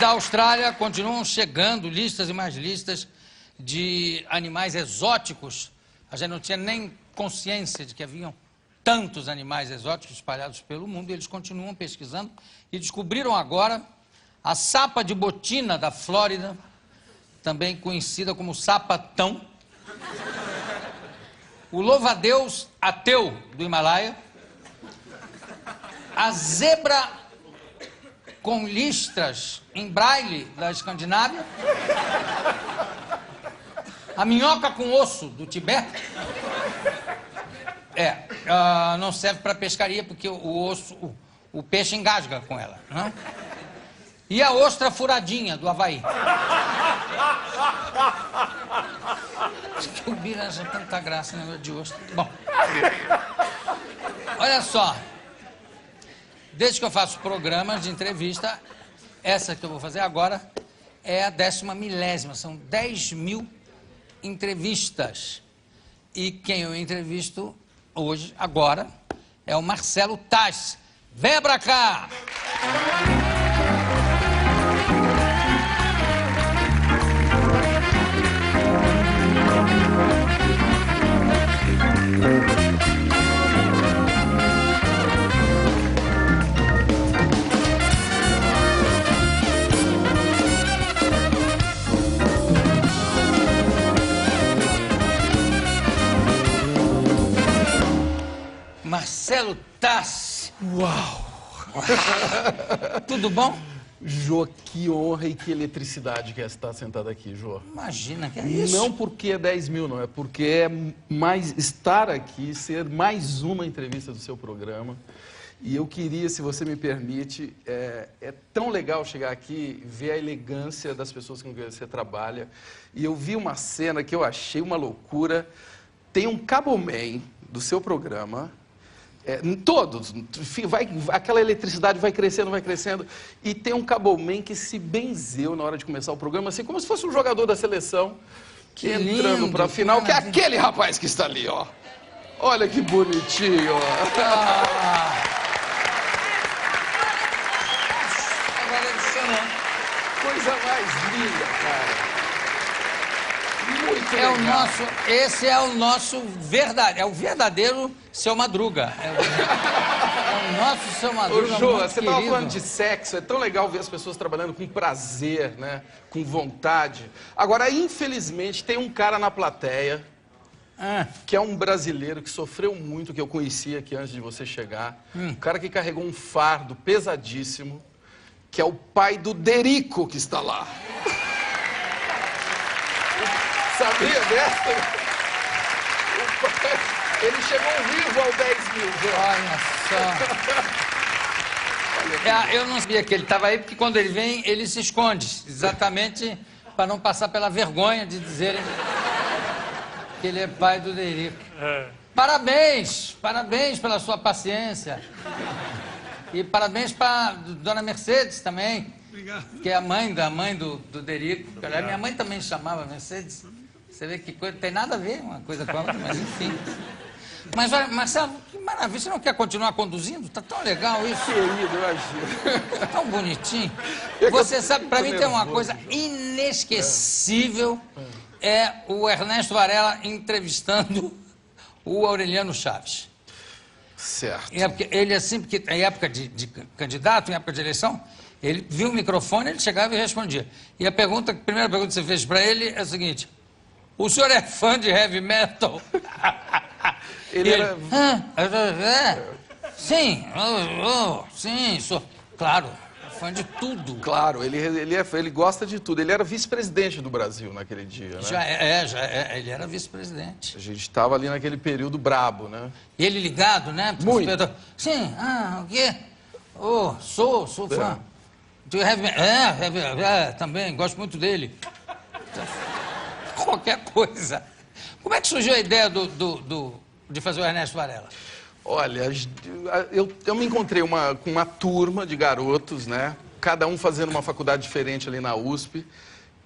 da Austrália continuam chegando listas e mais listas de animais exóticos. A gente não tinha nem consciência de que haviam tantos animais exóticos espalhados pelo mundo, e eles continuam pesquisando e descobriram agora a sapa de botina da Flórida, também conhecida como sapatão, o louva-a-Deus ateu do Himalaia, a zebra com listras em braille da Escandinávia, a minhoca com osso do Tibete. Não serve para pescaria porque o peixe engasga com ela, né? E a ostra furadinha do Havaí. Acho que o Bira acha tanta graça no negócio de ostra. Bom, olha só. Desde que eu faço programas de entrevista, essa que eu vou fazer agora é a 10ª, são 10.000 entrevistas. E quem eu entrevisto hoje, agora, é o Marcelo Tass. Vem pra cá! Marcelo Tass. Uau! Tudo bom? Jô, que honra e que eletricidade que é estar sentado aqui, Jô. Imagina, que é isso? Não porque é 10.000, não. É porque é mais estar aqui, ser mais uma entrevista do seu programa. E eu queria, se você me permite, é tão legal chegar aqui, ver a elegância das pessoas com quem você trabalha. E eu vi uma cena que eu achei uma loucura. Tem um caboman do seu programa... todos, aquela eletricidade vai crescendo, e tem um caboman que se benzeu na hora de começar o programa, assim, como se fosse um jogador da seleção, que entrando para a final, que é aquele rapaz que está ali, ó. Olha que bonitinho, ó. Agora emocionou. Coisa mais linda, cara. Muito É legal. Esse é o nosso verdadeiro Seu Madruga. É o nosso Seu Madruga. Ô, Jô, muito você estava querido. falando de sexo, é tão legal ver as pessoas trabalhando com prazer, né? Com vontade. Agora, infelizmente, tem um cara na plateia, que é um brasileiro que sofreu muito, que eu conheci aqui antes de você chegar. Um cara que carregou um fardo pesadíssimo, que é o pai do Derico que está lá. Sabia dessa? Ele chegou vivo ao 10.000, Jô. Olha só. Eu não sabia que ele estava aí, porque quando ele vem, ele se esconde. Exatamente para não passar pela vergonha de dizerem que ele é pai do Derico. Parabéns pela sua paciência. E parabéns para Dona Mercedes também. Obrigado. Que é a mãe do Derico. Obrigado. Minha mãe também chamava Mercedes. Você vê que coisa, tem nada a ver uma coisa com a outra, mas enfim. Mas olha, Marcelo, que maravilha, você não quer continuar conduzindo? Tá tão legal isso. Querido, imagina. Tá tão bonitinho. Você sabe, pra mim tem uma coisa inesquecível, é o Ernesto Varela entrevistando o Aureliano Chaves. Certo. Ele assim, porque em época de candidato, em época de eleição, ele viu o microfone, ele chegava e respondia. E a primeira pergunta que você fez para ele é a seguinte: o senhor é fã de heavy metal? Sim, sim, sou. Claro, fã de tudo. Claro, ele gosta de tudo. Ele era vice-presidente do Brasil naquele dia, né? Ele era vice-presidente. A gente estava ali naquele período brabo, né? E ele ligado, né? Muito. Sim, o quê? Sou fã. Do heavy metal. Também, gosto muito dele. Qualquer coisa. Como é que surgiu a ideia de fazer o Ernesto Varela? Olha, eu me encontrei com uma turma de garotos, né? Cada um fazendo uma faculdade diferente ali na USP.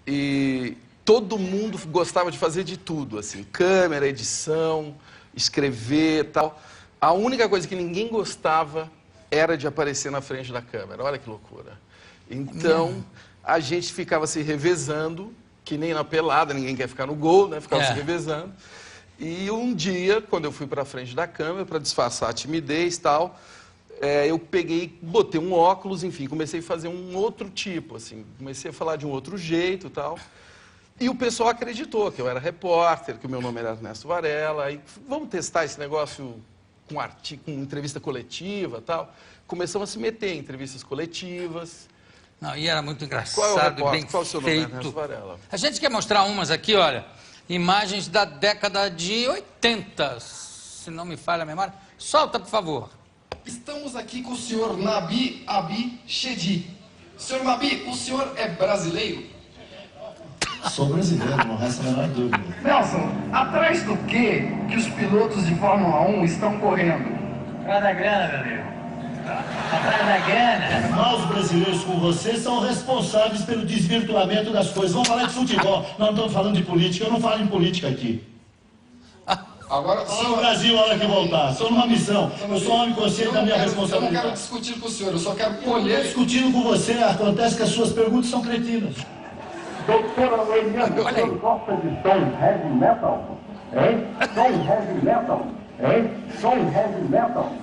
E todo mundo gostava de fazer de tudo, assim. Câmera, edição, escrever e tal. A única coisa que ninguém gostava era de aparecer na frente da câmera. Olha que loucura. Então, a gente ficava se revezando, que nem na pelada, ninguém quer ficar no gol, né? Ficava se revezando. E um dia, quando eu fui para frente da câmera, para disfarçar a timidez e tal, eu peguei, botei um óculos, enfim, comecei a fazer um outro tipo, assim, comecei a falar de um outro jeito e tal. E o pessoal acreditou que eu era repórter, que o meu nome era Ernesto Varela, e vamos testar esse negócio com entrevista coletiva e tal. Começamos a se meter em entrevistas coletivas. Não, e era muito engraçado. Qual é o repórter? Bem Qual é o seu nome, feito. Ernesto Varela? A gente quer mostrar umas aqui, olha, imagens da década de 80, se não me falha a memória. Solta, por favor. Estamos aqui com o senhor Nabi Abi Chedi. Senhor Nabi, o senhor é brasileiro? Sou brasileiro, não resta a menor dúvida. Nelson, atrás do que os pilotos de Fórmula 1 estão correndo? Atrás da grana, meu amigo. Atrás da grana. Nós, brasileiros, com vocês, são responsáveis pelo desvirtuamento das coisas. Vamos falar de futebol. Nós não estamos falando de política. Eu não falo em política aqui. Agora, Só no Brasil, a hora que voltar. Estou numa missão. Eu sou um homem consciente da minha eu não responsabilidade. quero discutir com o senhor, eu só quero Estou colher. discutindo com você. Acontece que as suas perguntas são cretinas. Doutora Leiliane, o senhor gosta de som heavy metal? Hein? Som heavy metal? Hein? Som heavy metal?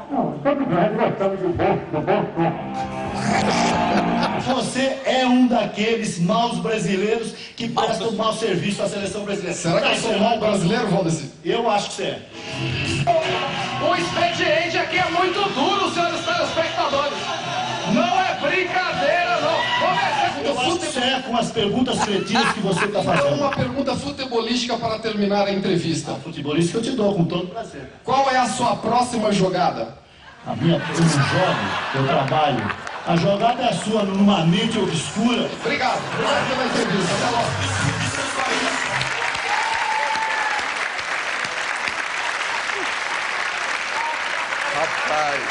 Não, todo mundo gostamos do bom som. Você é um daqueles maus brasileiros que prestam mau serviço à seleção brasileira. Será que eu sou mal brasileiro, Valdeci? Eu acho que você é. O expediente aqui é muito duro, senhores telespectadores. Não é brincadeira, não. Eu acho que você é com as perguntas cretinas que você está Então, fazendo. uma pergunta futebolística para terminar a entrevista. Futebolista eu te dou, com todo prazer. Qual é a sua próxima jogada? Eu não jogo, eu trabalho. A jogada é a sua, numa mente obscura. Obrigado pela entrevista. Até logo. Rapaz,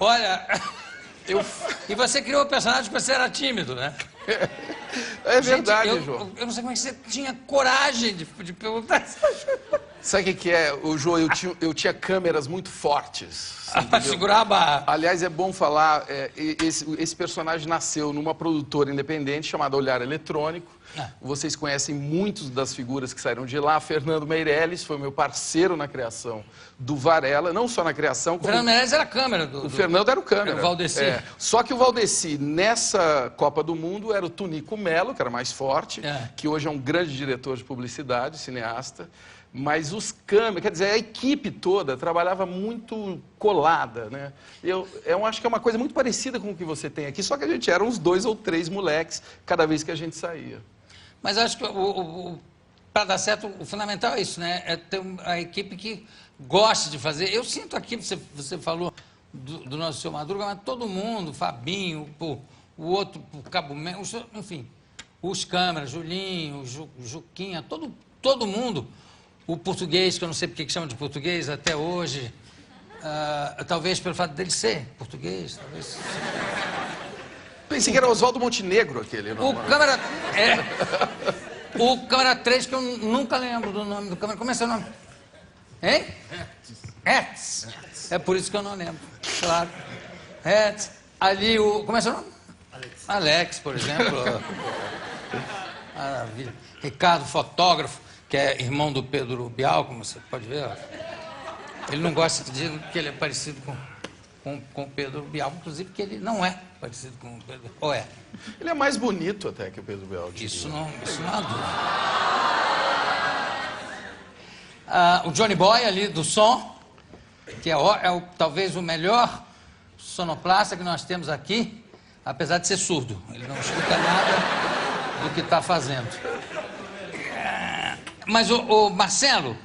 Olha, e você criou o personagem que você era tímido, né? é verdade, Gente, João. eu não sei como é que você tinha coragem de perguntar isso. Sabe o que é, João? Eu tinha câmeras muito fortes. Você Para entendeu? segurar a barra. Aliás, é bom falar, esse personagem nasceu numa produtora independente chamada Olhar Eletrônico. Vocês conhecem muitos das figuras que saíram de lá. Fernando Meirelles foi meu parceiro na criação do Varela, não só na criação, O como... Fernando Meirelles era a câmera O Fernando era o câmera. Era o Valdeci. Só que o Valdeci, nessa Copa do Mundo, era o Tunico Melo, que era mais forte, que hoje é um grande diretor de publicidade, cineasta. Mas os câmeras, quer dizer, a equipe toda trabalhava muito colada, né? Eu acho que é uma coisa muito parecida com o que você tem aqui, só que a gente era uns 2 ou 3 moleques cada vez que a gente saía. Mas eu acho que para dar certo, o fundamental é isso, né? É ter a equipe que goste de fazer. Eu sinto aqui, você falou do nosso seu Madruga, mas todo mundo, Fabinho, o outro, o Cabo Melo, enfim, os câmeras, Julinho, Juquinha, todo mundo. O português, que eu não sei porque que chama de português até hoje, talvez pelo fato dele ser português, talvez... Pensei que era Oswaldo Montenegro aquele. Não, O câmera... O câmera 3, que eu nunca lembro do nome do câmera. Como é seu nome? Hein? Hertz. É por isso que eu não lembro. Claro. Hertz. Ali o... Como é seu nome? Alex, por exemplo. Maravilha. Ricardo, fotógrafo, que é irmão do Pedro Bial, como você pode ver. Ele não gosta de dizer que ele é parecido com o Pedro Bial, inclusive que ele não é parecido com o Pedro Bial. Ou é? Ele é mais bonito até que o Pedro Bial. Isso não há dúvida. O Johnny Boy ali do som, que talvez o melhor sonoplasta que nós temos aqui, apesar de ser surdo. Ele não escuta nada do que está fazendo. Mas, Marcelo,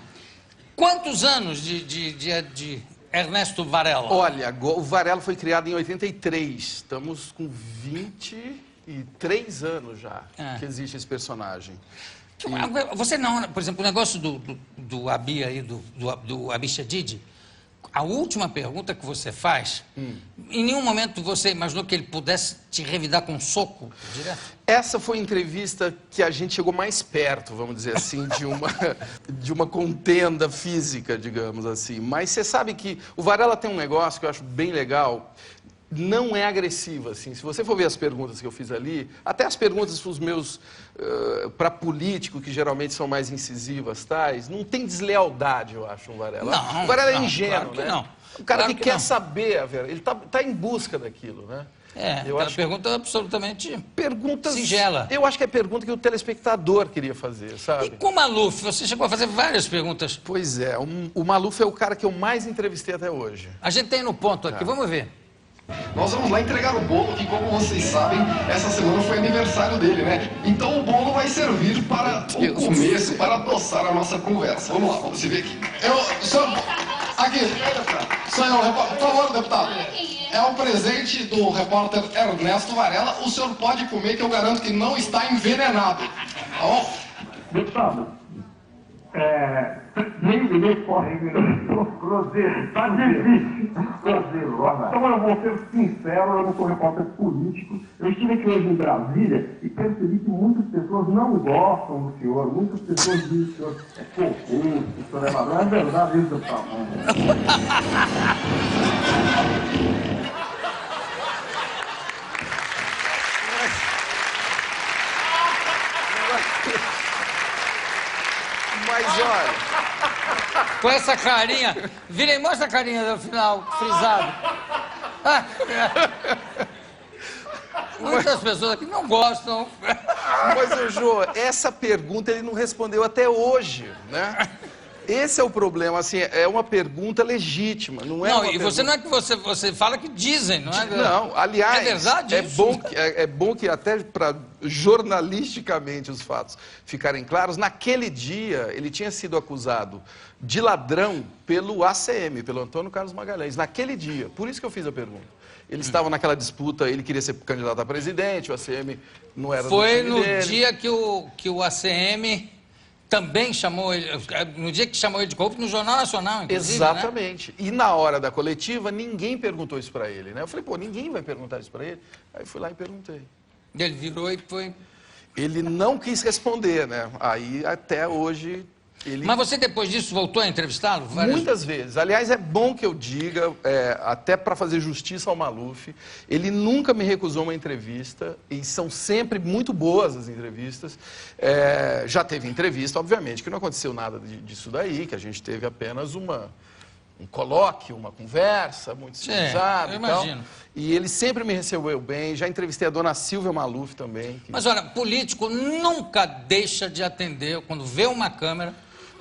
quantos anos de Ernesto Varela? Olha, o Varela foi criado em 83. Estamos com 23 anos já que existe esse personagem. Você não, por exemplo, o negócio do Abi aí, do Abi Chedid, a última pergunta que você faz, em nenhum momento você imaginou que ele pudesse te revidar com um soco direto? Essa foi a entrevista que a gente chegou mais perto, vamos dizer assim, de uma contenda física, digamos assim. Mas você sabe que o Varela tem um negócio que eu acho bem legal. não é agressiva, assim. Se você for ver as perguntas que eu fiz ali, até as perguntas para os meus, para político, que geralmente são mais incisivas, tais, não tem deslealdade, eu acho, no Varela. Não, o Varela é não, ingênuo, claro que né? não. O cara Claro que que quer não. saber, ele tá em busca daquilo, né? Eu acho pergunta absolutamente perguntas singela. Eu acho que é pergunta que o telespectador queria fazer, sabe? E com o Maluf, você chegou a fazer várias perguntas. Pois é, o Maluf é o cara que eu mais entrevistei até hoje. A gente tem no ponto aqui, vamos ver. Nós vamos lá entregar o bolo, que como vocês sabem, essa semana foi aniversário dele, né? Então o bolo vai servir para o começo, para adoçar a nossa conversa. Vamos lá, vamos se ver aqui. Senhor, por favor, deputado. É um presente do repórter Ernesto Varela. O senhor pode comer, que eu garanto que não está envenenado. Tá bom? Deputado, nem me corre, Cruzeiro, tá difícil. Cruzeiro, então eu vou ser sincero, eu não sou repórter político. Eu estive aqui hoje em Brasília e percebi que muitas pessoas não gostam do senhor, muitas pessoas dizem que o senhor é corrupto, o senhor é ladrão. É verdade isso, deputado? Mas olha, Com essa carinha, vira e mostra a carinha do final, frisado. Muitas pessoas aqui não gostam. mas o Jô, essa pergunta ele não respondeu até hoje, né? Esse é o problema, assim, é uma pergunta legítima, não é Não, uma e você não é que você fala que dizem, não é? Não, aliás, É verdade isso? é bom que até para jornalisticamente os fatos ficarem claros, naquele dia ele tinha sido acusado de ladrão pelo ACM, pelo Antônio Carlos Magalhães, naquele dia, por isso que eu fiz a pergunta. Eles estavam naquela disputa, ele queria ser candidato a presidente, o ACM não era do Foi time no dele. dia que o ACM também chamou ele, no dia que chamou ele de corrupto, no Jornal Nacional, inclusive, né? Exatamente. E na hora da coletiva, ninguém perguntou isso para ele, né? Eu falei, pô, ninguém vai perguntar isso para ele. Aí fui lá e perguntei. Ele virou e foi... Ele não quis responder, né? Aí até hoje ele... Mas você depois disso voltou a entrevistá-lo? Muitas vezes. Aliás, é bom que eu diga, até para fazer justiça ao Maluf, ele nunca me recusou uma entrevista, e são sempre muito boas as entrevistas. Já teve entrevista, obviamente, que não aconteceu nada disso daí, que a gente teve apenas um colóquio, uma conversa muito civilizada eu e tal. imagino. E ele sempre me recebeu bem, já entrevistei a dona Silvia Maluf também. Mas olha, político nunca deixa de atender, quando vê uma câmera...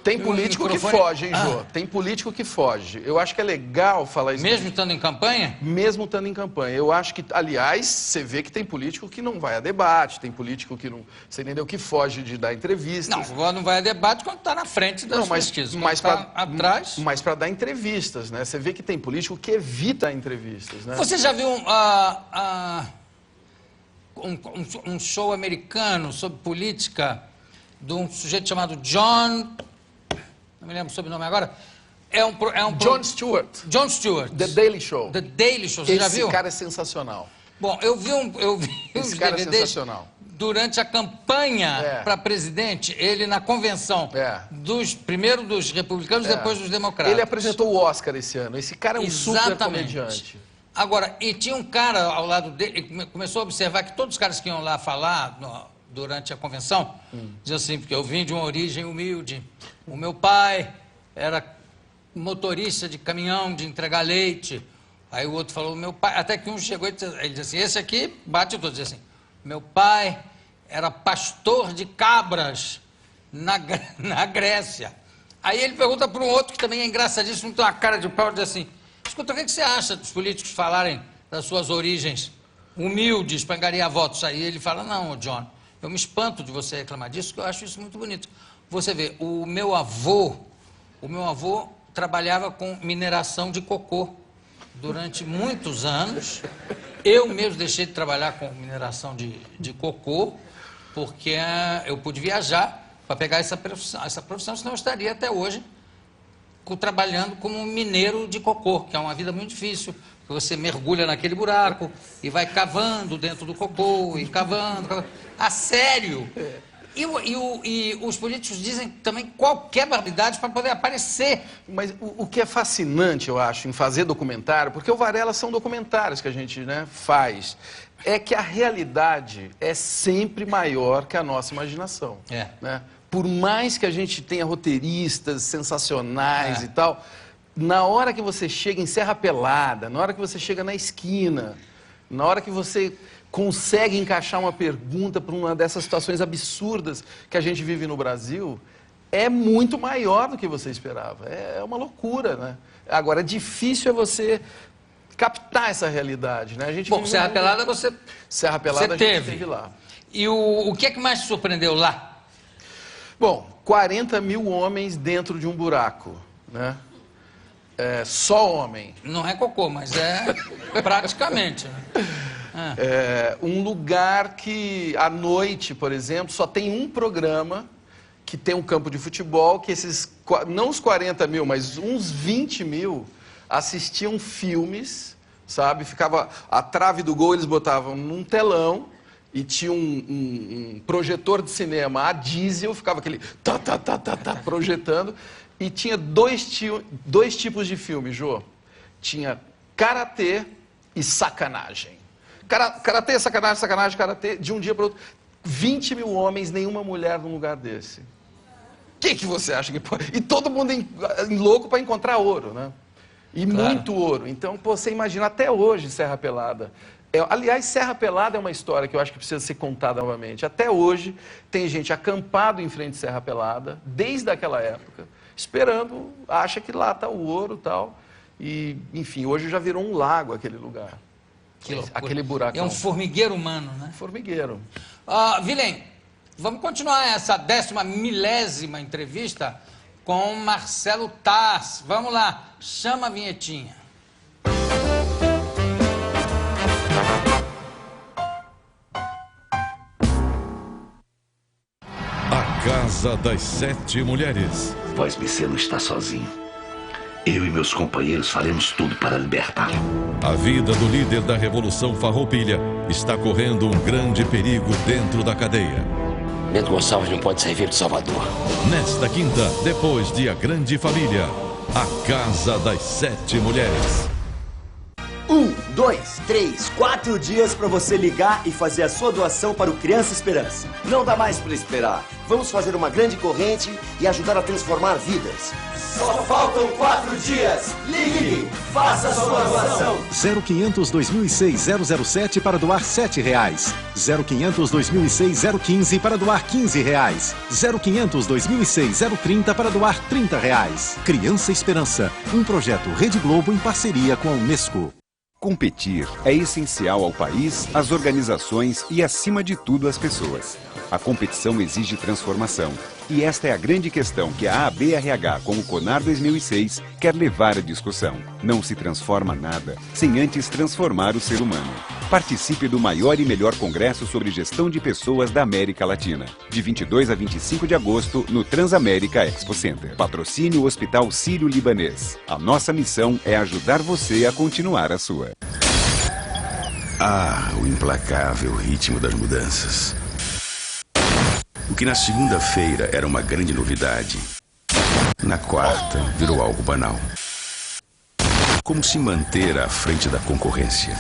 Tem político que foge, hein, Jô? Tem político que foge. Eu acho que é legal falar isso. Mesmo estando em campanha? Mesmo estando em campanha. Eu acho que, aliás, você vê que tem político que não vai a debate, tem político que não, você entendeu, que foge de dar entrevistas. Não vai a debate quando está na frente das pesquisas. Mas tá atrás... Mas para dar entrevistas, né? Você vê que tem político que evita entrevistas, né? Você já viu um show americano sobre política de um sujeito chamado John... Não me lembro o sobrenome agora. Jon Stewart. Jon Stewart. The Daily Show. The Daily Show, você já viu? Esse cara é sensacional. Bom, eu vi Esse uns cara é DVDs sensacional. durante a campanha para presidente, ele na convenção, primeiro dos republicanos, depois dos democratas. Ele apresentou o Oscar esse ano. Esse cara é um super comediante. Agora, e tinha um cara ao lado dele, ele começou a observar que todos os caras que iam lá falar durante a convenção, diziam assim, porque eu vim de uma origem humilde, o meu pai era motorista de caminhão de entregar leite. Aí o outro falou, meu pai, até que um chegou e ele disse assim, esse aqui bate todos, disse assim, meu pai era pastor de cabras na Grécia. Aí ele pergunta para um outro que também é engraçadíssimo, tem uma cara de pau, diz assim, escuta, o que você acha dos políticos falarem das suas origens humildes para angariar votos? Aí ele fala, não, John, eu me espanto de você reclamar disso, porque eu acho isso muito bonito. Você vê, o meu avô trabalhava com mineração de cocô durante muitos anos. Eu mesmo deixei de trabalhar com mineração de cocô, porque eu pude viajar para pegar essa profissão, senão eu estaria até hoje trabalhando como mineiro de cocô, que é uma vida muito difícil, porque você mergulha naquele buraco e vai cavando dentro do cocô, e cavando. A sério! E os políticos dizem também qualquer barbaridade para poder aparecer. Mas o que é fascinante, eu acho, em fazer documentário, porque o Varela são documentários que a gente, né, faz, é que a realidade é sempre maior que a nossa imaginação. Né? Por mais que a gente tenha roteiristas sensacionais e tal, na hora que você chega em Serra Pelada, na hora que você chega na esquina, na hora que você consegue encaixar uma pergunta para uma dessas situações absurdas que a gente vive no Brasil, é muito maior do que você esperava. É uma loucura, né? Agora, difícil é você captar essa realidade, né? A gente Bom, Serra Pelada Serra Pelada você a gente teve lá. E o que é que mais te surpreendeu lá? Bom, 40 mil homens dentro de um buraco, né? Só homem. Não é cocô, mas é praticamente, né? Um lugar que, à noite, por exemplo, só tem um programa que tem um campo de futebol, que não os 40 mil, mas uns 20 mil assistiam filmes, sabe? Ficava a trave do gol, eles botavam num telão e tinha um projetor de cinema a diesel, ficava aquele projetando, e tinha dois tipos de filme, Jô. Tinha karatê e sacanagem. Karatê, sacanagem, karatê, de um dia para o outro. 20 mil homens, nenhuma mulher num lugar desse. O que você acha que pode? E todo mundo louco para encontrar ouro, né? E muito ouro. Então, pô, você imagina até hoje Serra Pelada. Aliás, Serra Pelada é uma história que eu acho que precisa ser contada novamente. Até hoje, tem gente acampado em frente de Serra Pelada, desde aquela época, esperando, acha que lá está o ouro e tal. E, enfim, hoje já virou um lago aquele lugar. Aquele buracão. É um formigueiro humano, né? Formigueiro. Vilém, vamos continuar essa 10ª entrevista com Marcelo Taz. Vamos lá, chama a vinhetinha. A Casa das 7 Mulheres. Voz BC não está sozinho. Eu e meus companheiros faremos tudo para libertá-lo. A vida do líder da Revolução Farroupilha está correndo um grande perigo dentro da cadeia. Bento Gonçalves não pode servir de Salvador. Nesta quinta, depois de A Grande Família, A Casa das 7 Mulheres. 1, 2, 3, 4 dias para você ligar e fazer a sua doação para o Criança Esperança. Não dá mais para esperar. Vamos fazer uma grande corrente e ajudar a transformar vidas. Só faltam 4 dias. Ligue! Faça a sua doação. 0500 2006 007 para doar R$7. 0500 2006 015 para doar R$15. 0500 2006 030 para doar R$30. Criança Esperança, um projeto Rede Globo em parceria com a Unesco. Competir é essencial ao país, às organizações e, acima de tudo, às pessoas. A competição exige transformação. E esta é a grande questão que a ABRH, com o CONAR 2006, quer levar à discussão. Não se transforma nada sem antes transformar o ser humano. Participe do maior e melhor congresso sobre gestão de pessoas da América Latina. De 22 a 25 de agosto, no Transamérica Expo Center. Patrocínio Hospital Sírio-Libanês. A nossa missão é ajudar você a continuar a sua. Ah, o implacável ritmo das mudanças. O que na segunda-feira era uma grande novidade, na quarta virou algo banal. Como se manter à frente da concorrência?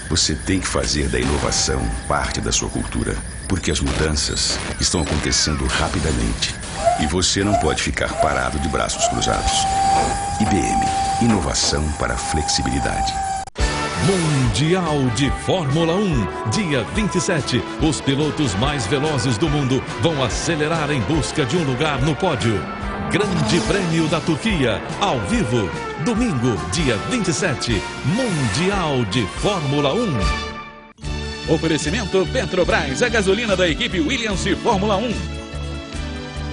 Você tem que fazer da inovação parte da sua cultura, porque as mudanças estão acontecendo rapidamente. E você não pode ficar parado de braços cruzados. IBM, inovação para flexibilidade. Mundial de Fórmula 1, dia 27. Os pilotos mais velozes do mundo vão acelerar em busca de um lugar no pódio. Grande Prêmio da Turquia, ao vivo. Domingo, dia 27. Mundial de Fórmula 1. Oferecimento Petrobras, a gasolina da equipe Williams de Fórmula 1.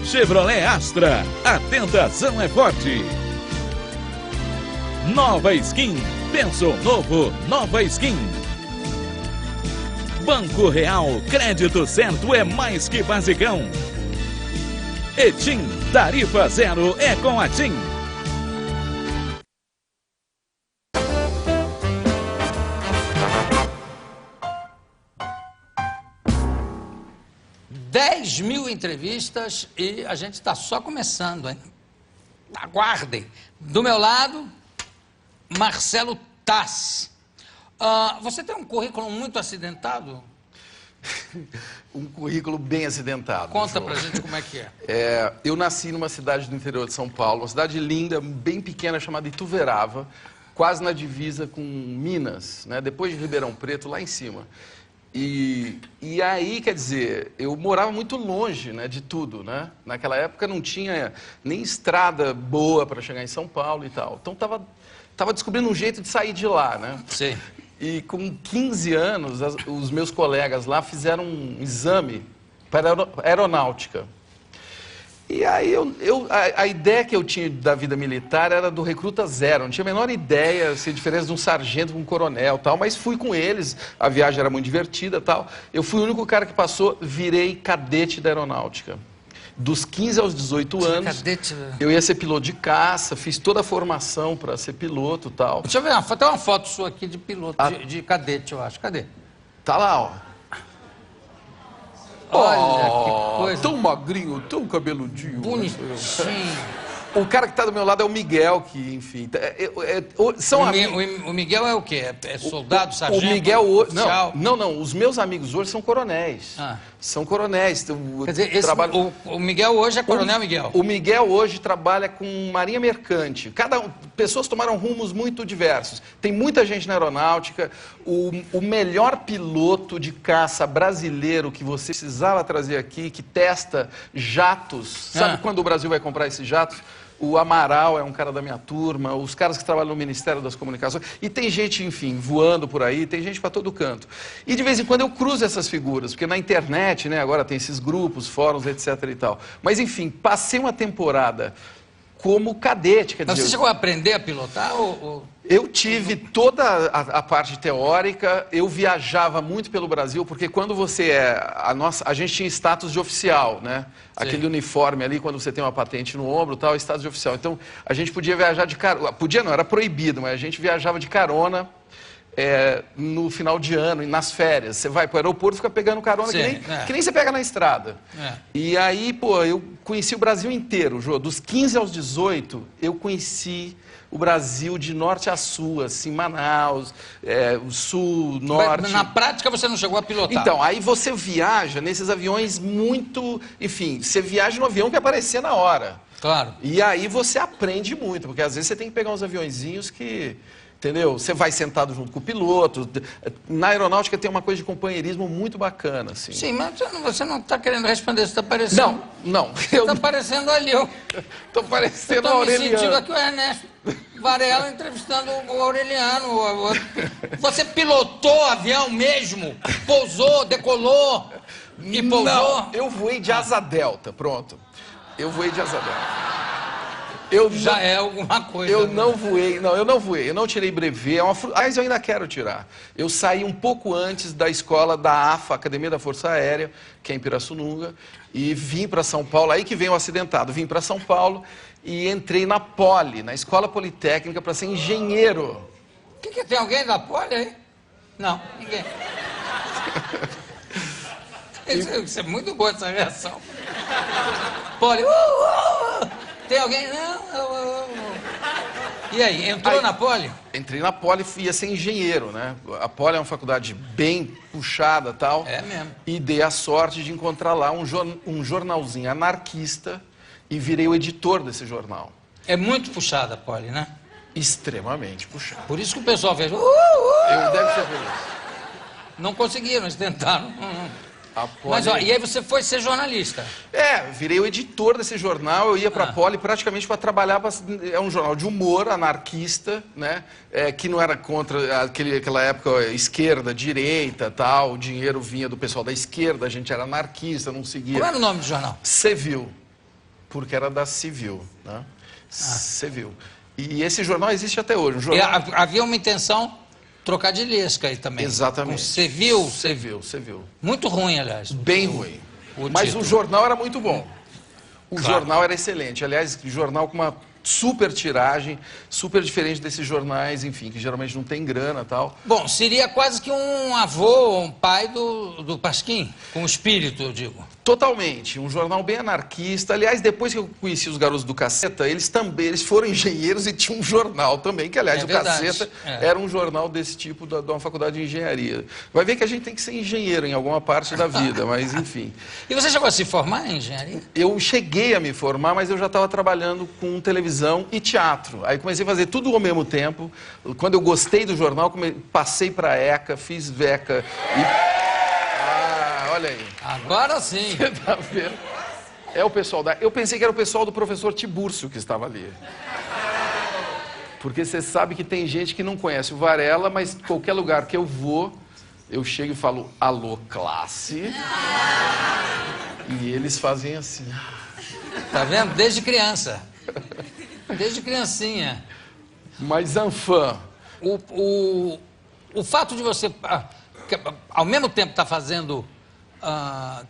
Chevrolet Astra, a tentação é forte. Nova Skin, penso novo, Nova Skin. Banco Real, crédito certo é mais que basicão. E TIM, tarifa zero é com a TIM. 10.000 entrevistas e a gente está só começando, hein? Aguardem. Do meu lado, Marcelo Taz. Você tem um currículo muito acidentado? Um currículo bem acidentado. Conta pra gente como é que é. Eu nasci numa cidade do interior de São Paulo, uma cidade linda, bem pequena, chamada Ituverava, quase na divisa com Minas, né? Depois de Ribeirão Preto, lá em cima. E aí, quer dizer, eu morava muito longe, né, de tudo, né? Naquela época não tinha nem estrada boa para chegar em São Paulo e tal. Então tava descobrindo um jeito de sair de lá, né? Sim. E com 15 anos, os meus colegas lá fizeram um exame para aeronáutica. E aí a ideia que eu tinha da vida militar era do recruta zero. Não tinha a menor ideia se a diferença de um sargento com um coronel e tal, mas fui com eles, a viagem era muito divertida e tal. Eu fui o único cara que passou, virei cadete da aeronáutica. Dos 15 aos 18 anos, cadete... eu ia ser piloto de caça, fiz toda a formação para ser piloto e tal. Deixa eu ver, tem uma foto sua aqui de piloto, de cadete, eu acho. Cadê? Tá lá, ó. Olha que coisa. Tão magrinho, tão cabeludinho. Bonitinho. O cara que está do meu lado é o Miguel, que, enfim... são o Miguel é o quê? É soldado, sargento? O Miguel hoje... Oficial? Não. Os meus amigos hoje são coronéis. São coronéis. Quer dizer, o Miguel hoje é coronel Miguel? O Miguel hoje trabalha com marinha mercante. Pessoas tomaram rumos muito diversos. Tem muita gente na aeronáutica. O melhor piloto de caça brasileiro que você precisava trazer aqui, que testa jatos. Sabe quando o Brasil vai comprar esses jatos? O Amaral é um cara da minha turma, os caras que trabalham no Ministério das Comunicações. E tem gente, enfim, voando por aí, tem gente para todo canto. E de vez em quando eu cruzo essas figuras, porque na internet, né, agora tem esses grupos, fóruns, etc e tal. Mas, enfim, passei uma temporada como cadete. Quer dizer, você chegou a aprender a pilotar ou... Eu tive toda a parte teórica, eu viajava muito pelo Brasil, porque quando você a gente tinha status de oficial, né? Sim. Aquele uniforme ali, quando você tem uma patente no ombro, tal, status de oficial. Então, a gente podia viajar de carona, podia não, era proibido, mas a gente viajava de carona no final de ano, nas férias. Você vai para o aeroporto e fica pegando carona, que nem você pega na estrada. E aí, pô, eu conheci o Brasil inteiro, Jô. Dos 15 aos 18, eu conheci o Brasil de norte a sul, assim, Manaus, o sul, norte... Mas na prática você não chegou a pilotar? Então, aí você viaja nesses aviões muito... Enfim, você viaja no avião que aparecer na hora. Claro. E aí você aprende muito, porque às vezes você tem que pegar uns aviõezinhos que... Entendeu? Você vai sentado junto com o piloto. Na aeronáutica tem uma coisa de companheirismo muito bacana, assim. Sim, mas você não está querendo responder, você está parecendo... Não. Está parecendo ali, Estou parecendo o Aureliano. Eu estou me sentindo aqui o Ernesto Varela entrevistando o Aureliano. Você pilotou avião mesmo? Pousou, decolou e pousou? Não, eu voei de asa delta, pronto. Eu voei de asa delta. Já é alguma coisa. Eu não voei, eu não tirei brevet, mas eu ainda quero tirar. Eu saí um pouco antes da escola da AFA, Academia da Força Aérea, que é em Pirassununga, e vim para São Paulo, aí que vem o acidentado, vim para São Paulo e entrei na Poli, na Escola Politécnica, para ser engenheiro. Tem alguém da Poli aí? Não, ninguém. Isso é muito boa essa reação. Poli, tem alguém? Não. E aí, entrou na Poli? Entrei na Poli e ia ser engenheiro, né? A Poli é uma faculdade bem puxada e tal. É mesmo. E dei a sorte de encontrar lá um jornalzinho anarquista e virei o editor desse jornal. É muito puxada a Poli, né? Extremamente puxada. Por isso que o pessoal fez... Eu deve ser por isso. Não conseguiram, eles tentaram. Mas, ó, e aí você foi ser jornalista? Virei o editor desse jornal, eu ia para a Poli praticamente para trabalhar, é um jornal de humor, anarquista, né? Que não era contra aquela época esquerda, direita, tal, o dinheiro vinha do pessoal da esquerda, a gente era anarquista, não seguia... Qual era o nome do jornal? Civil, porque era da Civil, né? Civil. E esse jornal existe até hoje. Havia uma intenção... Trocadilhesca aí também. Exatamente. Com Civil. Civil. Muito ruim, aliás. Bem ruim. Mas o jornal era muito bom. O jornal era excelente. Aliás, jornal com uma super tiragem, super diferente desses jornais, enfim, que geralmente não tem grana e tal. Bom, seria quase que um avô, um pai do Pasquim, com o espírito, eu digo. Totalmente, um jornal bem anarquista. Aliás, depois que eu conheci os garotos do Caceta, eles foram engenheiros e tinham um jornal também, que aliás o Caceta era um jornal desse tipo de uma faculdade de engenharia. Vai ver que a gente tem que ser engenheiro em alguma parte da vida, mas enfim. E você chegou a se formar em engenharia? Eu cheguei a me formar, mas eu já estava trabalhando com televisão e teatro. Aí comecei a fazer tudo ao mesmo tempo. Quando eu gostei do jornal, passei para a ECA, fiz VECA e... Olha aí. Agora sim. Você tá vendo? É o pessoal da... Eu pensei que era o pessoal do professor Tibúrcio que estava ali. Porque você sabe que tem gente que não conhece o Varela, mas qualquer lugar que eu vou, eu chego e falo, alô, classe. E eles fazem assim. Tá vendo? Desde criança. Desde criancinha. Mas, Anfã... O fato de você, ao mesmo tempo, estar fazendo...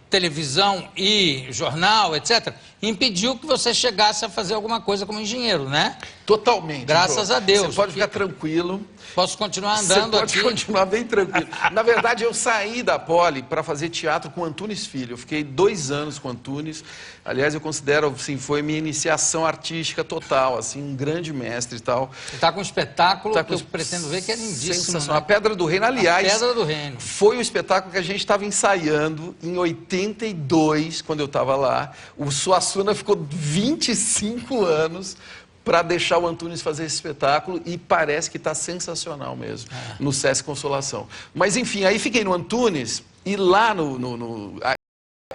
televisão e jornal, etc., impediu que você chegasse a fazer alguma coisa como engenheiro, né? Totalmente. Graças a Deus. Você pode ficar tranquilo. Posso continuar andando aqui? Você pode continuar bem tranquilo. Na verdade, eu saí da Poli para fazer teatro com Antunes Filho. Eu fiquei 2 anos com Antunes. Aliás, eu considero, assim, foi minha iniciação artística total, assim, um grande mestre e tal. Você está com um espetáculo que eu pretendo ver que é lindíssimo. Sensacional. Né? A Pedra do Reino, aliás... A Pedra do Reino. Foi o espetáculo que a gente estava ensaiando em 82, quando eu estava lá. O Suassuna ficou 25 anos... para deixar o Antunes fazer esse espetáculo e parece que está sensacional mesmo, no Sesc Consolação. Mas, enfim, aí fiquei no Antunes e lá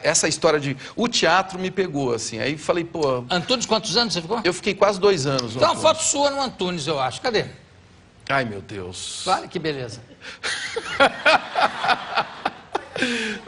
essa história de... O teatro me pegou, assim, aí falei, pô... Antunes, quantos anos você ficou? Eu fiquei quase 2 anos no Então, uma Antunes. foto sua no Antunes, eu acho. Cadê? Ai, meu Deus. Vale, que beleza.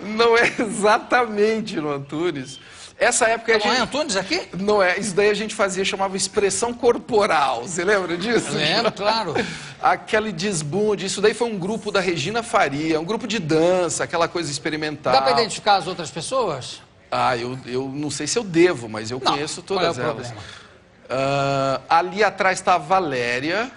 Não é exatamente no Antunes... Essa época não é Antunes aqui? Não é, isso daí a gente chamava expressão corporal, você lembra disso? Lembro, claro. Aquele desbunde, isso daí foi um grupo da Regina Faria, um grupo de dança, aquela coisa experimental. Dá para identificar as outras pessoas? Ah, eu não sei se eu devo, mas eu conheço todas elas. Ali atrás está a Valéria,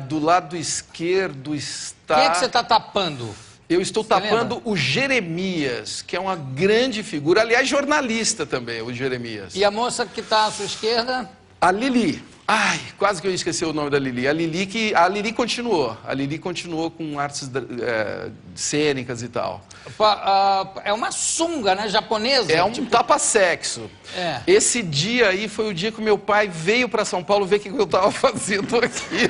do lado esquerdo está... Quem é que você está tapando? Eu estou tapando o Jeremias, que é uma grande figura, aliás, jornalista também, o Jeremias. E a moça que está à sua esquerda? A Lili. Ai, quase que eu esqueci o nome da Lili. A Lili continuou com artes cênicas e tal. É uma sunga, né, japonesa? É um tapa-sexo. É. Esse dia aí foi o dia que o meu pai veio para São Paulo ver o que eu estava fazendo aqui.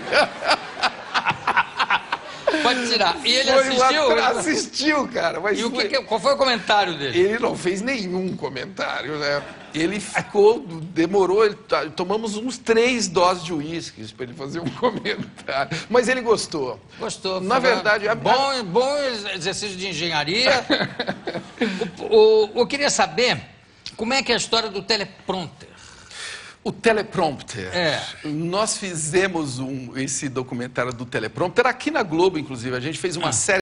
Pode tirar. E ele assistiu, cara. Mas qual foi o comentário dele? Ele não fez nenhum comentário, né? Ele ficou, demorou, tomamos uns 3 doses de uísque para ele fazer um comentário. Mas ele gostou. Gostou. Na verdade... Bom exercício de engenharia. Eu queria saber como é que é a história do teleprompter. O teleprompter. Nós fizemos esse documentário do teleprompter aqui na Globo, inclusive. A gente fez uma série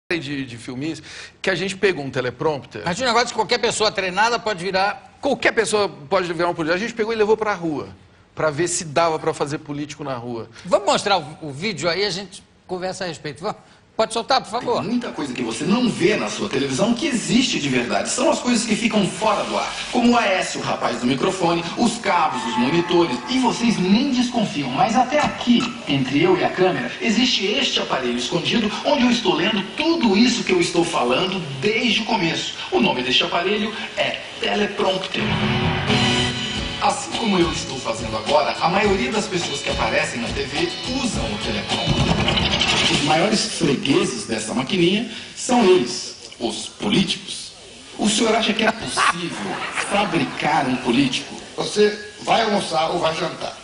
de filmes que a gente pegou um teleprompter. Mas o negócio de qualquer pessoa treinada pode virar... Qualquer pessoa pode virar um político. A gente pegou e levou para a rua, para ver se dava para fazer político na rua. Vamos mostrar o vídeo aí, a gente conversa a respeito. Pode soltar, por favor. Tem muita coisa que você não vê na sua televisão que existe de verdade. São as coisas que ficam fora do ar. Como o Aécio, o rapaz do microfone, os cabos, os monitores. E vocês nem desconfiam, mas até aqui, entre eu e a câmera, existe este aparelho escondido onde eu estou lendo tudo isso que eu estou falando desde o começo. O nome deste aparelho é teleprompter. Assim como eu estou fazendo agora, a maioria das pessoas que aparecem na TV usam o teleprompter. Os maiores fregueses dessa maquininha são eles, os políticos. O senhor acha que é possível fabricar um político? Você vai almoçar ou vai jantar.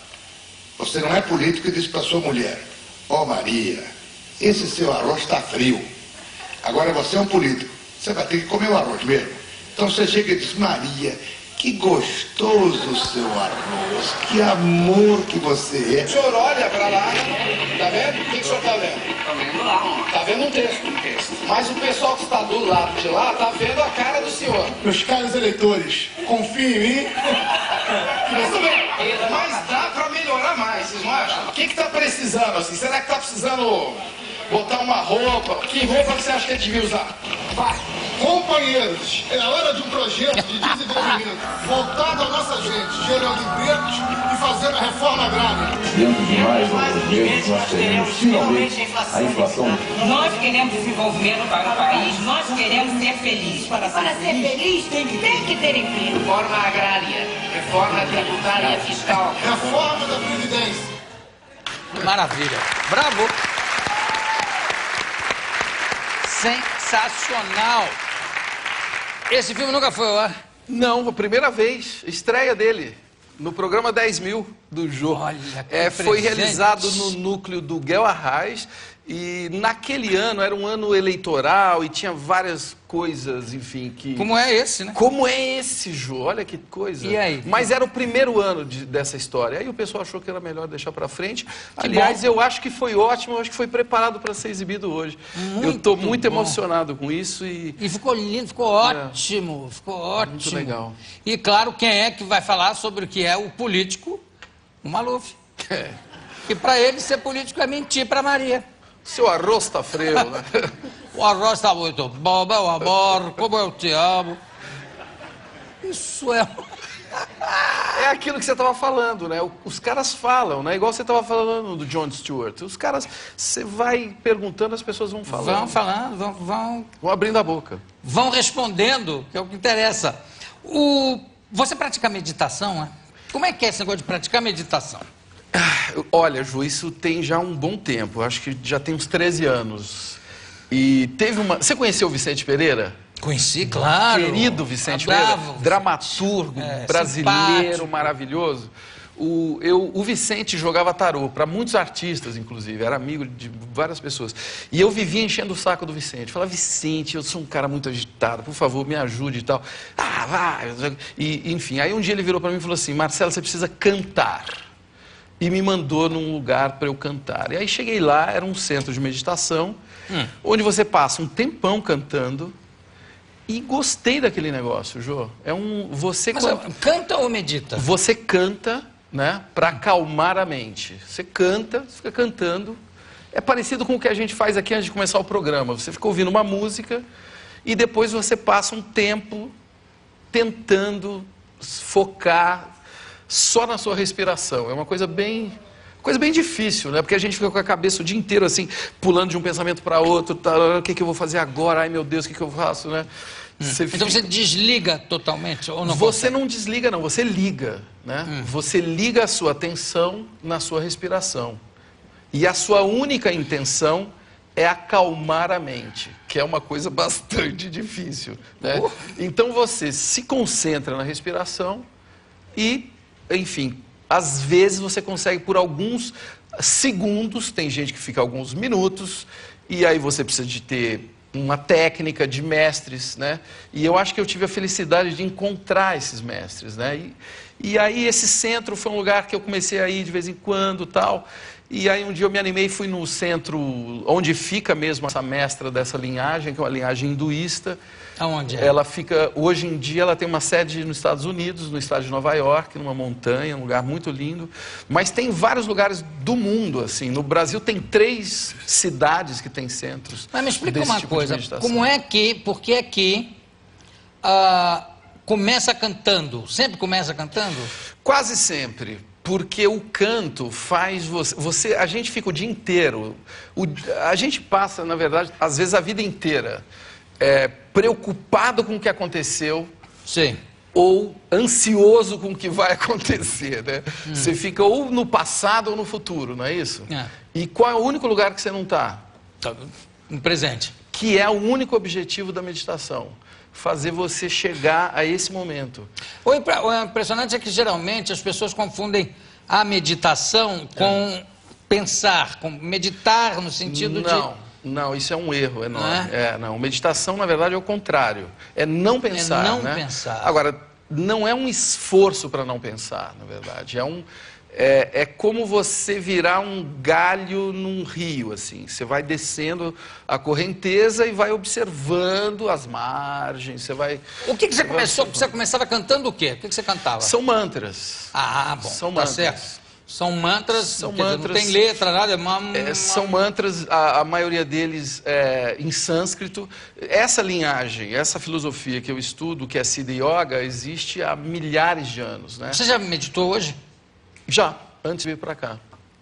Você não é político e diz para sua mulher: ó Maria, esse seu arroz está frio. Agora você é um político, você vai ter que comer o arroz mesmo. Então você chega e diz: Maria, que gostoso o seu arroz, que amor que você é. O senhor olha para lá, tá vendo? O que o senhor está vendo? Está vendo lá. Está vendo um texto. Mas o pessoal que está do lado de lá está vendo a cara do senhor. Meus caros eleitores, confiem em mim. Tudo bem, mas dá para melhorar mais, vocês não acham? O que está precisando assim? Será que está precisando botar uma roupa. Que roupa que você acha que a gente devia usar? Vai. Companheiros, é hora de um projeto de desenvolvimento voltado à nossa gente, gerando empregos e fazendo a reforma agrária. Dentro de mais alguns meses, nós teremos finalmente a inflação. Nós queremos desenvolvimento para o país, nós queremos ser felizes. Para ser feliz, tem que ter emprego. Reforma agrária, reforma tributária e fiscal. Reforma da Previdência. Maravilha. Bravo. Sensacional. Esse filme nunca foi ao ar? Não, a primeira vez. Estreia dele. No programa 10 mil do Jô. Olha, que foi presente. realizado no núcleo do Guel Arraes. E naquele ano, era um ano eleitoral e tinha várias coisas, enfim, que... Como é esse, né? Como é esse, Jô? Olha que coisa. E aí? Mas era o primeiro ano dessa história. Aí o pessoal achou que era melhor deixar pra frente. Que Aliás, bom. eu acho que foi ótimo, eu acho que foi preparado para ser exibido hoje. Eu tô muito emocionado com isso e... E ficou lindo, ficou ótimo, ficou ótimo. Muito legal. E claro, quem é que vai falar sobre o que é o político? O Maluf. E para ele, ser político é mentir para Maria. Seu arroz tá frio, né? O arroz tá muito bom, meu amor, como eu te amo. Isso é... É aquilo que você estava falando, né? Os caras falam, né? Igual você estava falando do Jon Stewart. Os caras, você vai perguntando, as pessoas vão falando. Vão falando, vão abrindo a boca. Vão respondendo, que é o que interessa. Você pratica meditação, né? Como é que é esse negócio de praticar meditação? Olha, Ju, isso tem já um bom tempo. Acho que já tem uns 13 anos. E teve uma... Você conheceu o Vicente Pereira? Conheci, claro. Querido Vicente Adorava Pereira. Dramaturgo brasileiro, simpático. Maravilhoso. O Vicente jogava tarô para muitos artistas, inclusive. Era amigo de várias pessoas. E eu vivia enchendo o saco do Vicente. Falava, Vicente, eu sou um cara muito agitado, por favor, me ajude e tal. Ah, vai. E, enfim, aí um dia ele virou para mim e falou assim, Marcelo, você precisa cantar. E me mandou num lugar para eu cantar. E aí cheguei lá, era um centro de meditação, onde você passa um tempão cantando. E gostei daquele negócio, Jô. Você canta ou medita? Você canta, né, para acalmar a mente. Você canta, você fica cantando. É parecido com o que a gente faz aqui antes de começar o programa. Você fica ouvindo uma música e depois você passa um tempo tentando focar só na sua respiração. É uma coisa bem difícil, né? Porque a gente fica com a cabeça o dia inteiro assim, pulando de um pensamento para outro, o que eu vou fazer agora? Ai, meu Deus, o que eu faço, né? Então você desliga totalmente ou não? Você não desliga, não. Você liga, né? Você liga a sua atenção na sua respiração. E a sua única intenção é acalmar a mente, que é uma coisa bastante difícil, né? Então você se concentra na respiração e, enfim, às vezes você consegue por alguns segundos, tem gente que fica alguns minutos, e aí você precisa de ter uma técnica de mestres, né? E eu acho que eu tive a felicidade de encontrar esses mestres, né? E aí esse centro foi um lugar que eu comecei a ir de vez em quando, tal. E aí um dia eu me animei e fui no centro onde fica mesmo essa mestra dessa linhagem, que é uma linhagem hinduísta. Aonde é? Ela fica, hoje em dia, ela tem uma sede nos Estados Unidos, no estado de Nova York, numa montanha, um lugar muito lindo. Mas tem vários lugares do mundo, assim. No Brasil tem 3 cidades que têm centros. Mas me explica uma tipo coisa, por que é que começa cantando? Sempre começa cantando? Quase sempre. Porque o canto faz a gente fica o dia inteiro, a gente passa, na verdade, às vezes a vida inteira, preocupado com o que aconteceu. Sim. Ou ansioso com o que vai acontecer, né? Você fica ou no passado ou no futuro, não é isso? E qual é o único lugar que você não está? No presente. Que é o único objetivo da meditação. Fazer você chegar a esse momento. O impressionante é que geralmente as pessoas confundem a meditação com pensar, com meditar no sentido Não, isso é um erro enorme. Não, meditação na verdade é o contrário. É não pensar. É não pensar. Agora, não é um esforço para não pensar, na verdade. É como você virar um galho num rio, assim. Você vai descendo a correnteza e vai observando as margens, você vai... O que você começava cantando o quê? O que você cantava? São mantras. Ah, bom, São tá mantras. certo. São mantras, São quer dizer, mantras, não tem letra, nada, é são mantras, a maioria deles em sânscrito. Essa linhagem, essa filosofia que eu estudo, que é Siddha Yoga, existe há milhares de anos, né? Você já meditou hoje? Já, antes de vir para cá.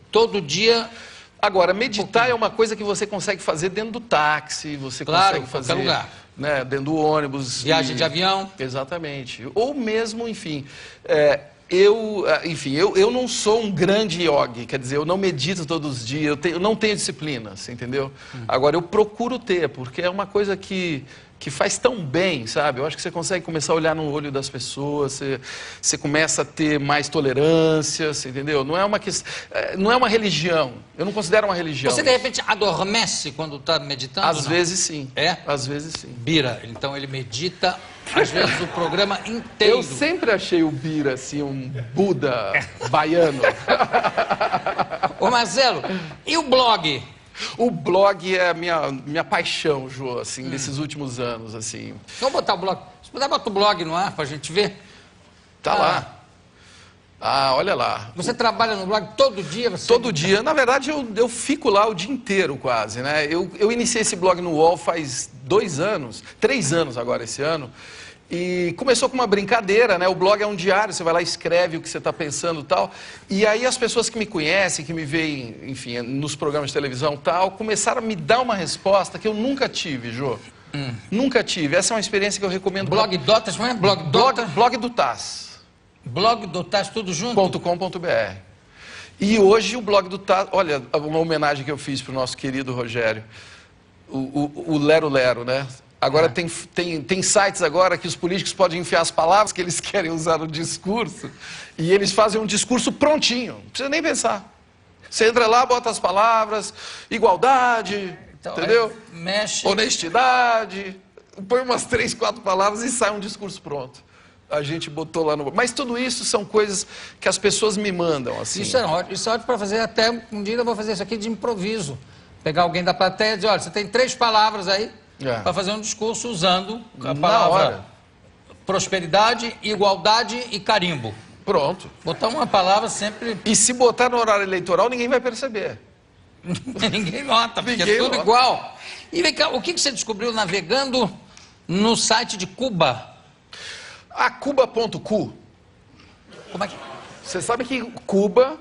Todo dia? Agora, meditar é uma coisa que você consegue fazer dentro do táxi, você consegue fazer, qualquer lugar. Né, dentro do ônibus. Viagem de avião. Exatamente. Ou mesmo, enfim... Eu não sou um grande yogi, quer dizer, eu não medito todos os dias, eu não tenho disciplina, você entendeu? Agora, eu procuro ter, porque é uma coisa que faz tão bem, sabe? Eu acho que você consegue começar a olhar no olho das pessoas, você começa a ter mais tolerância, você entendeu? Não é uma religião, eu não considero uma religião. Você, de repente, adormece quando está meditando? Às vezes, sim. É? Às vezes, sim. Bira, então ele medita... Às vezes o programa inteiro. Eu sempre achei o Bira, assim, um Buda baiano. Ô Marcelo, e o blog? O blog é a minha paixão, Jô, assim, desses últimos anos, assim. Vamos botar o blog. Se puder, bota o blog no ar pra gente ver. Tá lá. Ah, olha lá. Você trabalha no blog todo dia? Todo dia. Na verdade, eu fico lá o dia inteiro, quase, né? Eu iniciei esse blog no UOL faz 2 anos, 3 anos agora esse ano, e começou com uma brincadeira, né? O blog é um diário, você vai lá e escreve o que você está pensando e tal, e aí as pessoas que me conhecem, que me veem, enfim, nos programas de televisão e tal, começaram a me dar uma resposta que eu nunca tive, Jô. Nunca tive. Essa é uma experiência que eu recomendo. Blog Dotas, não é? Blog Dotas? Blog do Taz. Blog do Taz, tudo junto? .com.br. E hoje o blog do Taz, olha, uma homenagem que eu fiz para o nosso querido Rogério, o Lero Lero, né? Agora tem sites agora que os políticos podem enfiar as palavras que eles querem usar no discurso e eles fazem um discurso prontinho, não precisa nem pensar. Você entra lá, bota as palavras, igualdade, então, entendeu? Mexe. Honestidade, põe umas 3, 4 palavras e sai um discurso pronto. A gente botou lá no... Mas tudo isso são coisas que as pessoas me mandam, assim. Isso é ótimo para fazer até... Um dia eu vou fazer isso aqui de improviso. Pegar alguém da plateia e dizer, olha, você tem 3 palavras aí para fazer um discurso usando a palavra prosperidade, igualdade e carimbo. Pronto. Botar uma palavra sempre... E se botar no horário eleitoral, ninguém vai perceber. Ninguém nota, porque ninguém é tudo nota. igual. E vem cá, o que você descobriu navegando no site de Cuba? A Cuba.cu. Como é que... Você sabe que Cuba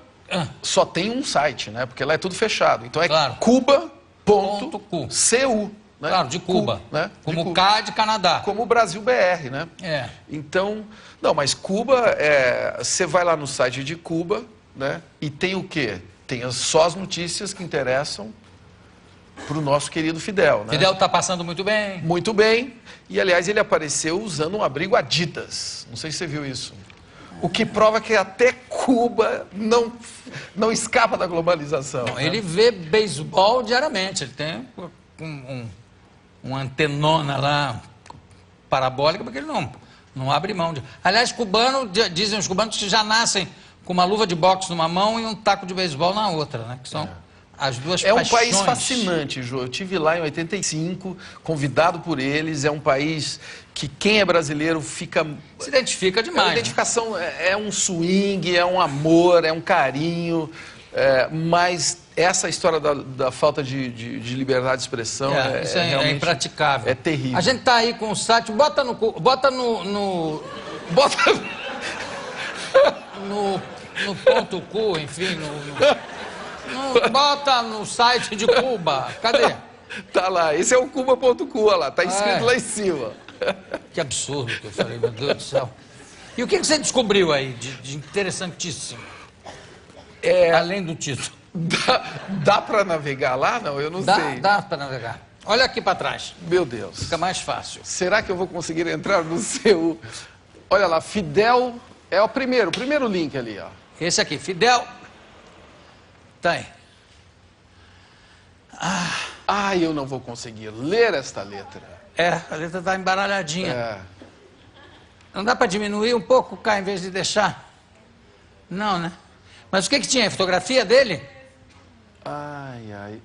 só tem um site, né? Porque lá é tudo fechado. Então é claro. Cuba.cu. Né? Claro, de Cuba. Né? Como o K de Canadá. Como o Brasil BR, né? É. Então, não, mas Cuba, você vai lá no site de Cuba, né? E tem o quê? Tem só as notícias que interessam para o nosso querido Fidel, né? Fidel está passando muito bem. Muito bem. E, aliás, ele apareceu usando um abrigo Adidas. Não sei se você viu isso. O que prova que até Cuba não escapa da globalização. Não, né? Ele vê beisebol diariamente. Ele tem uma antenona lá parabólica, porque ele não abre mão. Aliás, dizem os cubanos que já nascem com uma luva de boxe numa mão e um taco de beisebol na outra, né? Que são as duas paixões. É um país fascinante, Jô. Eu estive lá em 85, convidado por eles. É um país que quem é brasileiro fica... Se identifica demais. A identificação é um swing, é um amor, é um carinho. Mas essa história da falta de liberdade de expressão isso é impraticável. É terrível. A gente está aí com o site, bota no ponto .cu, enfim, bota no site de Cuba. Cadê? Tá lá, esse é o Cuba.cu, olha lá, tá escrito lá em cima. Que absurdo que eu falei, meu Deus do céu. E o que você descobriu aí de interessantíssimo? Além do título. Dá para navegar lá? Não, eu não sei. Dá para navegar. Olha aqui para trás. Meu Deus. Fica mais fácil. Será que eu vou conseguir entrar no seu... Olha lá, Fidel é o primeiro link ali, ó. Esse aqui, Fidel. Tá aí. Eu não vou conseguir ler esta letra. A letra está embaralhadinha. Não dá para diminuir um pouco, cá, em vez de deixar? Não, né? Mas o que tinha? A fotografia dele?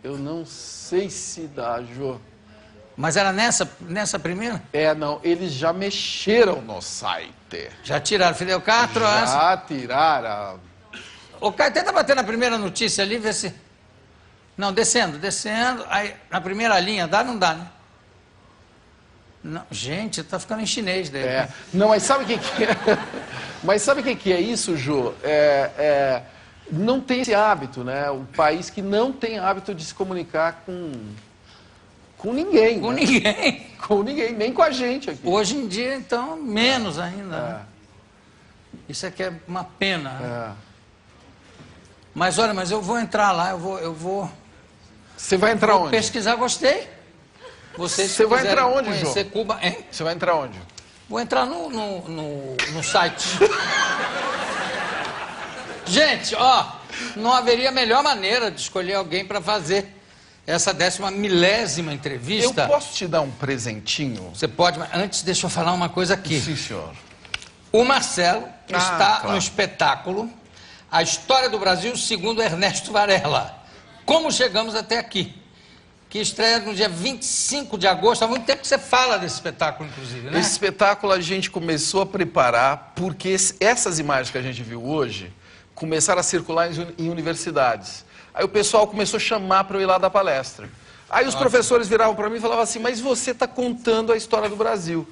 Eu não sei se dá, Jô. Mas era nessa primeira? Não, eles já mexeram no site. Já tiraram, Fidel Castro? Já tiraram Ô, Caio, tenta bater na primeira notícia ali, ver se... Não, descendo. Aí, na primeira linha, dá ou não dá, né? Não, gente, tá ficando em chinês daí. Não, mas sabe o que é? Mas sabe o que é isso, Jô? Não tem esse hábito, né? Um país que não tem hábito de se comunicar com ninguém. Com né? ninguém. Com ninguém, nem com a gente aqui. Hoje em dia, então, menos ainda. Né? Isso aqui é uma pena. Né? Mas olha, eu vou entrar lá, eu vou... Você vai entrar onde? Pesquisar, gostei. Você vai entrar onde, João? Cuba, hein? Você vai entrar onde? Vou entrar no site. Gente, ó, não haveria melhor maneira de escolher alguém para fazer essa 10ª entrevista. Eu posso te dar um presentinho? Você pode, mas antes deixa eu falar uma coisa aqui. Sim, senhor. O Marcelo está no espetáculo A História do Brasil segundo Ernesto Varela. Como chegamos até aqui? Que estreia no dia 25 de agosto. Há muito tempo que você fala desse espetáculo, inclusive, né? Esse espetáculo a gente começou a preparar porque essas imagens que a gente viu hoje começaram a circular em universidades. Aí o pessoal começou a chamar para eu ir lá dar palestra. Aí os professores viravam para mim e falavam assim, mas você está contando a história do Brasil.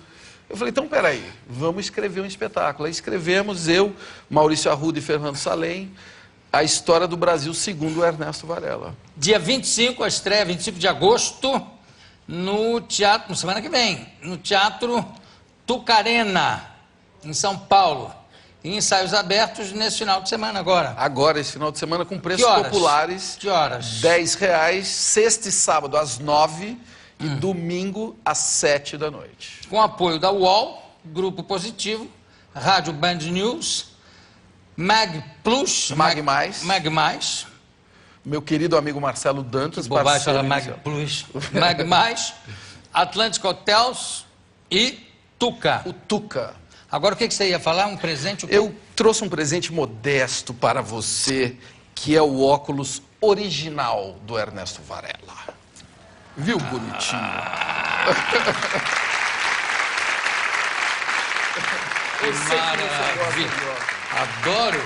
Eu falei, então peraí, vamos escrever um espetáculo. Aí escrevemos, eu, Maurício Arruda e Fernando Salem, A História do Brasil segundo o Ernesto Varela. Dia 25, a estreia, 25 de agosto, no teatro, semana que vem, no Teatro Tucarena, em São Paulo. E ensaios abertos nesse final de semana agora. Agora, esse final de semana, com preços populares. Que horas? R$10, sexta e sábado às 9 e domingo às 7 da noite. Com apoio da UOL, Grupo Positivo, Rádio Band News, Mag Plus, Mag Mais, meu querido amigo Marcelo Dantas, bobagem falar Mag Plus, Mag Mais, Atlântico Hotels e Tuca. O Tuca. Agora o que você ia falar? Um presente? Eu trouxe um presente modesto para você, que é o óculos original do Ernesto Varela. Viu, bonitinho? Maravilha. Adoro.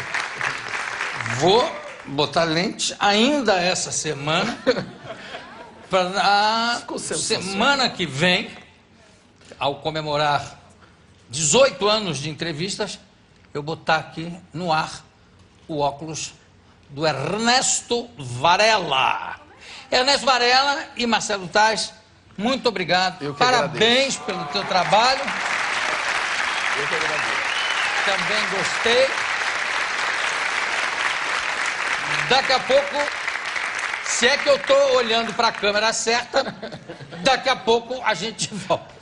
Vou botar lente ainda essa semana. Para a semana que vem, ao comemorar 18 anos de entrevistas, eu botar aqui no ar o óculos do Ernesto Varela. Ernesto Varela e Marcelo Taz, muito obrigado. Parabéns pelo teu trabalho. Eu que agradeço. Também gostei. Daqui a pouco, se é que eu estou olhando para a câmera certa, daqui a pouco a gente volta.